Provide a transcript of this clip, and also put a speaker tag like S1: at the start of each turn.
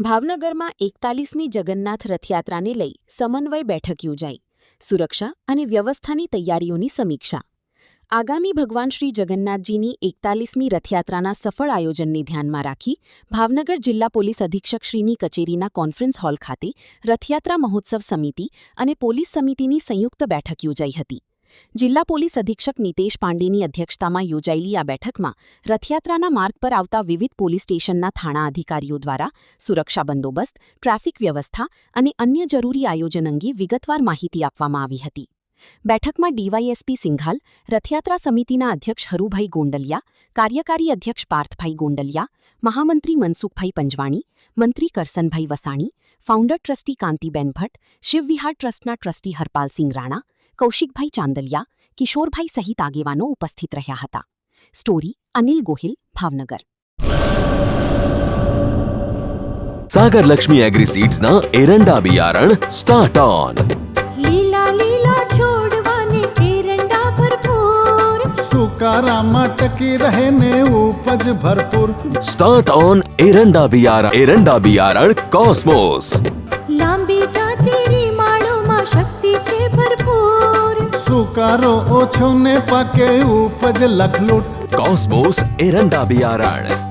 S1: ભાવનગરમાં 41મી જગન્નાથ રથયાત્રાને લઈ સમન્વય બેઠક યોજાઈ. સુરક્ષા અને વ્યવસ્થાની તૈયારીઓની સમીક્ષા. આગામી ભગવાન શ્રી જગન્નાથજીની 41મી રથયાત્રાના સફળ આયોજનને ધ્યાનમાં રાખી ભાવનગર જિલ્લા પોલીસ અધિક્ષકશ્રીની કચેરીના કોન્ફરન્સ હોલ ખાતે રથયાત્રા મહોત્સવ સમિતિ અને પોલીસ સમિતિની સંયુક્ત બેઠક યોજાઈ હતી. જિલ્લા પોલીસ અધિક્ષક નિતેશ પાંડેની અધ્યક્ષતામાં યોજાયેલી આ બેઠકમાં રથયાત્રાના માર્ગ પર આવતા વિવિધ પોલીસ સ્ટેશનના થાણા અધિકારીઓ દ્વારા સુરક્ષા બંદોબસ્ત, ટ્રાફિક વ્યવસ્થા અને અન્ય જરૂરી આયોજન અંગે વિગતવાર માહિતી આપવામાં આવી હતી. બેઠકમાં ડીવાયએસપી સિંઘાલ, રથયાત્રા સમિતિના અધ્યક્ષ હરુભાઈ ગોંડલિયા, કાર્યકારી અધ્યક્ષ પાર્થભાઈ ગોંડલિયા, મહામંત્રી મનસુખભાઈ પંજવાણી, મંત્રી કરસનભાઈ વસાણી, ફાઉન્ડર ટ્રસ્ટી કાંતિબેન ભટ્ટ, શિવવિહાર ટ્રસ્ટના ટ્રસ્ટી હરપાલસિંહ રાણા, કૌશિકભાઈ ચાંદલિયા, કિશોરભાઈ સહિત આગેવાનો ઉપસ્થિત રહ્યા હતા. સ્ટોરી અનિલ ગોહિલ, ભાવનગર.
S2: सागर लक्ष्मी एग्रीसीड्स ना एरंडा बियारण स्टार्ट ऑन.
S3: લીલા લીલા છોડવાને એરંડા ભરપૂર,
S4: સુકારામાં ટકી રહે ને ઉપજ ભરપૂર.
S2: स्टार्ट ऑन एरंडा बियारण कॉस्मोस.
S3: લાંબી જાચેરી માળોમાં શક્તિ છે ભરપૂર,
S4: સુકારો ઓછો ને પાકે ઉપજ લખલૂટ.
S2: कॉस्मोस एरंडा बियारण